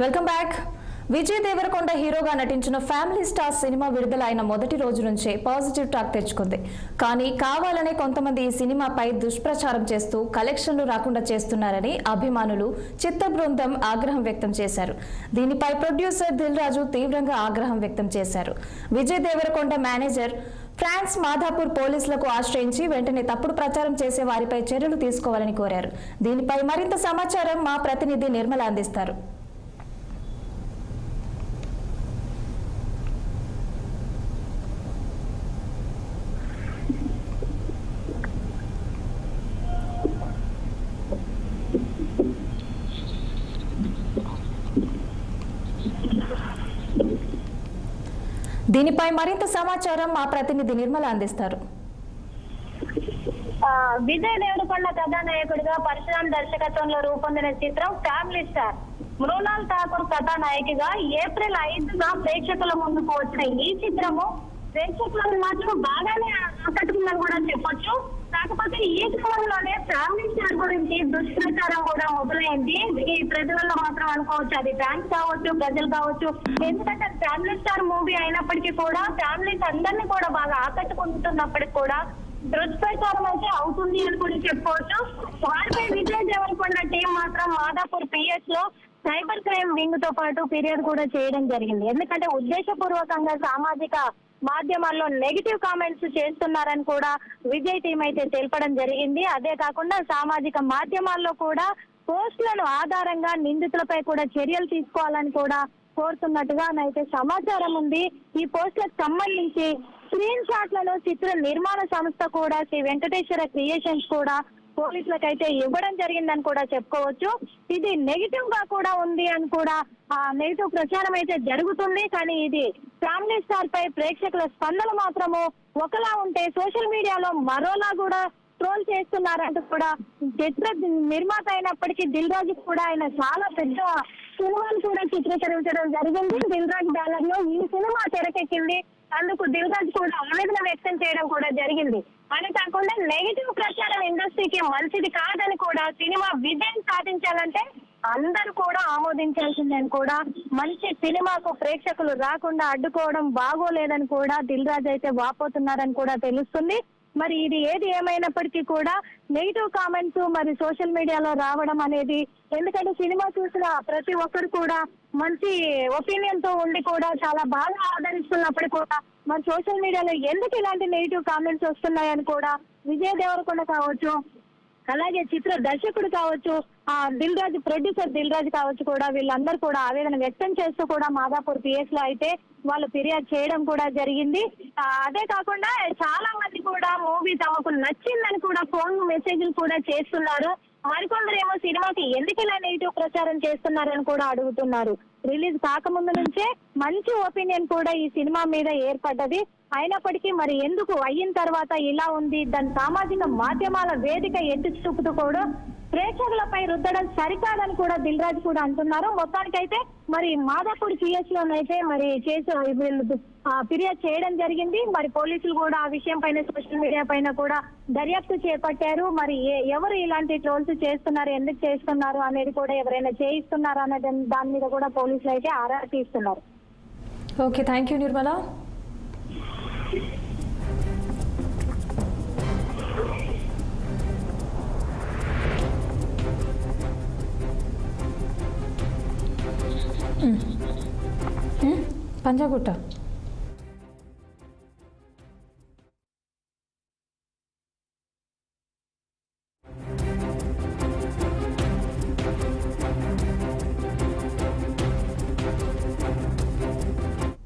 Welcome back. Vijay Devarakonda హీరోగా నటించిన family star cinema విడుదలైన మొదటి రోజు నుంచే పాజిటివ్ టాక్ తెచ్చుకుంది. కానీ కావాలనే కొంతమంది ఈ సినిమాపై దుష్ప్రచారం చేస్తూ కలెక్షన్లు రాకుండా చేస్తున్నారని అభిమానులు, చిత్ర బృందం ఆగ్రహం వ్యక్తం చేశారు. దీనిపై ప్రొడ్యూసర్ దిల్ రాజు తీవ్రంగా ఆగ్రహం వ్యక్తం చేశారు. విజయ్ దేవరకొండ మేనేజర్ ఫ్రాన్స్ మాధాపూర్ పోలీసులకు ఆశ్రయించి వెంటనే తప్పుడు ప్రచారం చేసే వారిపై చర్యలు తీసుకోవాలని కోరారు. దీనిపై మరింత సమాచారం మా ప్రతినిధి నిర్మల అందిస్తారు. దీనిపై మరింత సమాచారం మా ప్రతినిధి నిర్మల అందిస్తారు. విజయ్ దేవరకొండ కథానాయకుడిగా పరశురామ్ దర్శకత్వంలో రూపొందిన చిత్రం ఫ్యామిలీ స్టార్. మృణాల్ ఠాకూర్ కథానాయకిగా ఏప్రిల్ 5న ప్రేక్షకుల ముందుకు వచ్చిన ఈ చిత్రము ప్రేక్షకులను మాత్రం బాగానే ఆకట్టుకుందని కూడా చెప్పొచ్చు. కాకపోతే ఈ క్రమంలోనే ఫ్యామిలీ స్టార్ గురించి దుష్ప్రచారం కూడా మొదలైంది. ఈ ప్రజలలో మాత్రం అనుకోవచ్చు, అది ఫ్యాన్స్ కావచ్చు, ప్రజలు కావచ్చు. ఎందుకంటే ఫ్యామిలీ స్టార్ మూవీ అయినప్పటికీ కూడా ఫ్యామిలీస్ అందరినీ కూడా బాగా ఆకట్టుకుంటున్నప్పటికీ కూడా దుష్ప్రచారం అయితే అవుతుంది అని కూడా చెప్పుకోవచ్చు. వారిపై విజయ్ దేవరకొండ టీం మాత్రం మాదాపూర్ పిఎస్ లో సైబర్ క్రైమ్ వింగ్ తో పాటు ఫిర్యాదు కూడా చేయడం జరిగింది. ఎందుకంటే ఉద్దేశపూర్వకంగా సామాజిక మాధ్యమాల్లో నెగిటివ్ కామెంట్స్ చేస్తున్నారని కూడా విజయ్ టీం అయితే తెలపడం జరిగింది. అదే కాకుండా సామాజిక మాధ్యమాల్లో కూడా పోస్టులను ఆధారంగా నిందితులపై కూడా చర్యలు తీసుకోవాలని కూడా కోరుతున్నట్టుగా అయితే సమాచారం ఉంది. ఈ పోస్టులకు సంబంధించి స్క్రీన్ షాట్లను చిత్ర నిర్మాణ సంస్థ కూడా శ్రీ వెంకటేశ్వర క్రియేషన్స్ కూడా పోలీసులకైతే ఇవ్వడం జరిగిందని కూడా చెప్పుకోవచ్చు. ఇది నెగిటివ్ గా కూడా ఉంది అని కూడా నెగిటివ్ ప్రచారం అయితే జరుగుతుంది. కానీ ఇది ఫ్యామిలీ స్టార్ పై ప్రేక్షకుల స్పందన మాత్రము ఒకలా ఉంటే సోషల్ మీడియాలో మరోలా కూడా ట్రోల్ చేస్తున్నారంటూ కూడా చిత్ర నిర్మాత అయినప్పటికీ దిల్ రాజు కూడా ఆయన చాలా పెద్ద సినిమాలు కూడా చిత్రీకరించడం జరిగింది. దిల్ రాజు బ్యానర్ లో ఈ సినిమా తెరకెక్కింది. అందుకు దిల్ రాజు కూడా ఆవేదన వ్యక్తం చేయడం కూడా జరిగింది. అని కాకుండా నెగిటివ్ ప్రచారం ఇండస్ట్రీకి మంచిది కాదని కూడా, సినిమా విజయం సాధించాలంటే అందరూ కూడా ఆమోదించాల్సిందని కూడా, మంచి సినిమాకు ప్రేక్షకులు రాకుండా అడ్డుకోవడం బాగోలేదని కూడా దిల్ రాజు అయితే వాపోతున్నారని కూడా తెలుస్తుంది. మరి ఇది ఏది ఏమైనప్పటికీ కూడా నెగిటివ్ కామెంట్స్ మరి సోషల్ మీడియాలో రావడం అనేది, ఎందుకంటే సినిమా చూసిన ప్రతి ఒక్కరు కూడా మంచి ఒపీనియన్ తో ఉండి కూడా చాలా బాగా ఆదరిస్తున్నప్పుడు కూడా మరి సోషల్ మీడియాలో ఎందుకు ఇలాంటి నెగిటివ్ కామెంట్స్ వస్తున్నాయని కూడా విజయ్ దేవరకొండ కావచ్చు, అలాగే చిత్ర దర్శకుడు కావచ్చు, దిల్ రాజు ప్రొడ్యూసర్ దిల్ రాజు కావచ్చు కూడా వీళ్ళందరూ కూడా ఆవేదన వ్యక్తం చేస్తూ కూడా మాదాపూర్ పిఎస్ లో అయితే వాళ్ళు ఫిర్యాదు చేయడం కూడా జరిగింది. అదే కాకుండా చాలా మంది కూడా మూవీ తమకు నచ్చిందని కూడా ఫోన్ మెసేజ్లు కూడా చేస్తున్నారు. మరికొందరేమో సినిమాకి ఎందుకు ఇలా నెగిటివ్ ప్రచారం చేస్తున్నారని కూడా అడుగుతున్నారు. రిలీజ్ కాకముందు నుంచే మంచి ఒపీనియన్ కూడా ఈ సినిమా మీద ఏర్పడ్డది. అయినప్పటికీ మరి ఎందుకు అయిన తర్వాత ఇలా ఉంది, దాని సామాజిక మాధ్యమాల వేదిక ఎత్తి చూపుతూ కూడా ప్రేక్షకులపై రుద్దడం సరికాదని కూడా దిల్ రాజు కూడా అంటున్నారు. మొత్తానికైతే మరి మాదాపూర్ పిఎస్ లోనైతే మరి ఫిర్యాదు చేయడం జరిగింది. మరి పోలీసులు కూడా ఆ విషయం పైన సోషల్ మీడియా పైన కూడా దర్యాప్తు చేపట్టారు. మరి ఎవరు ఇలాంటి ట్రోల్స్ చేస్తున్నారు, ఎందుకు చేస్తున్నారు అనేది కూడా, ఎవరైనా చేయిస్తున్నారు అనే దాని మీద కూడా పోలీసులు అయితే ఆరా తీస్తున్నారు. Okay, thank you Nirmala. Panjagutta